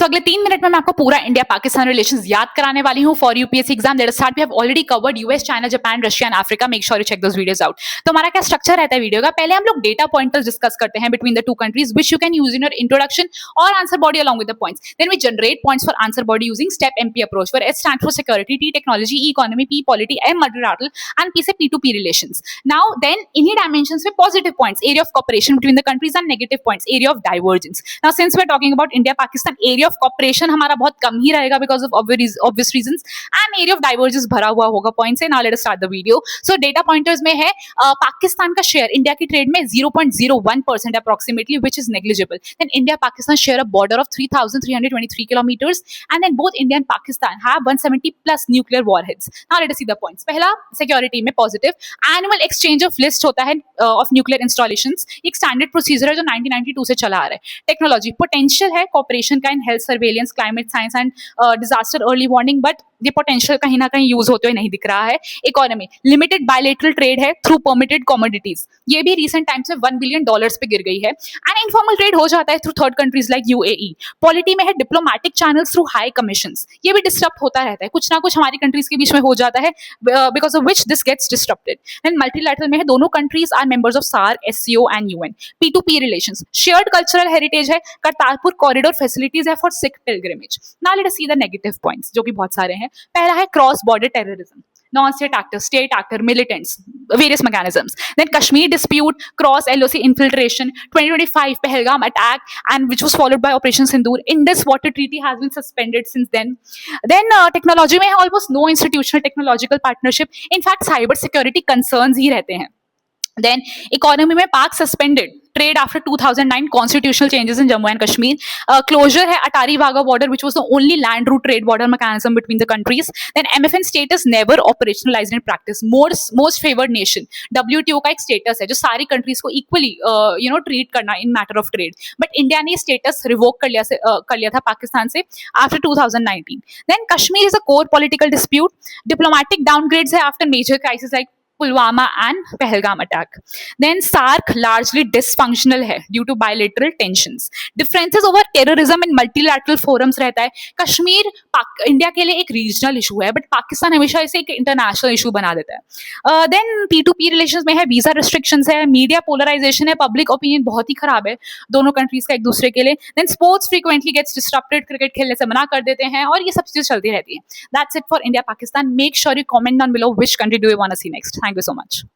तो अगले 3 मिनट में मैं आपको पूरा इंडिया पाकिस्तान रिलेशंस याद कराने वाली हूँ for UPSC exam. Let us start. We have already covered US, China, Japan, Russia and Africa. Make sure you check those videos out. तो हमारा क्या स्ट्रक्चर रहता है वीडियो का? पहले हम लोग डेटा पॉइंटर्स डिस्कस करते हैं between the two countries which you can use in your introduction और answer body along with the points. Then we generate points for answer body using step MP approach, where S stands for security, T technology, E economy, P polity, M multilateral and P से P2P relations. Now then इन्हीं dimensions में positive points, area of cooperation between the countries, and negative points, area of divergence. Now since we are talking about India Pakistan, area of cooperation हमारा बहुत कम ही रहेगा because of obvious reasons, and area of divergence भरा हुआ होगा point से. Now let us start the video. So data pointers में है पाकिस्तान का शेयर इंडिया की ट्रेड में 0.01% approximately, which is negligible. Then India Pakistan share a border of 3,323 kilometers, and then both India and Pakistan have 170 plus nuclear warheads. Now let us see the points. पहला security में positive, annual exchange of list होता है of nuclear installations. एक standard procedure है जो 1992 से चला आ रहा है. Technology potential है cooperation का in health surveillance, climate science and disaster early warning, but ये पोटेंशियल कहीं ना कहीं यूज होते हुए नहीं दिख रहा है. इकोनॉमी लिमिटेड बायलेटरल ट्रेड है थ्रू परमिटेड कमोडिटीज, ये भी रिसेंट टाइम्स में $1 बिलियन पे गिर गई है. एंड इनफॉर्मल ट्रेड हो जाता है through third countries like UAE. Polity में है diplomatic channels through high commissions, ये भी डिस्टर्ब होता रहता है, कुछ ना कुछ हमारी कंट्रीज के बीच में हो जाता है because of which this gets disturbed. Then multilateral में है दोनों countries are members of SAARC, SCO and UN. P2P relations, shared cultural heritage है, करतारपुर कॉरिडोर फैसिलिटीज है for Sikh pilgrimage. Now let us see the negative points जो कि बहुत सारे हैं. पहला है cross border terrorism, non-state actors, state actor, militants, various mechanisms. Then Kashmir dispute, cross LOC infiltration, 2025 Pahalgam attack, and which was followed by Operation Sindoor. Indus Water Treaty has been suspended since then. Then technology में almost no institutional technological partnership. In fact, cyber security concerns ही रहते हैं. Then economy में Pak suspended trade after 2009 constitutional changes in Jammu and Kashmir. Closure है Atari Wagah border, which was the only land route trade border mechanism between the countries. Then MFN status never operationalized in practice. Most favored nation, WTO का एक status है जो सारी countries को equally treat करना in matter of trade. But India ने status revoke कर लिया था पाकिस्तान से after 2019. Then Kashmir is a core political dispute. Diplomatic downgrades है after major crises like Pulwama and Pahalgam attack. Then SAARC largely dysfunctional है due to bilateral tensions. Differences over terrorism in multilateral forums रहता है. Kashmir India के लिए एक regional issue है, but Pakistan हमेशा इसे एक इंटरनेशनल इशू बना देता है. देन P2P रिलेशंस में है वीजा रिस्ट्रिक्शंस है, मीडिया पोलराइजेशन है, पब्लिक ओपिनियन बहुत ही खराब है दोनों कंट्रीज का एक दूसरे के लिए. Then sports frequently gets disturbed, cricket खेलने से मना कर देते हैं और ये सब चीजें चलती रहती है. That's it for India Pakistan. Make sure you comment down below which country do you want to see next. Thank you so much.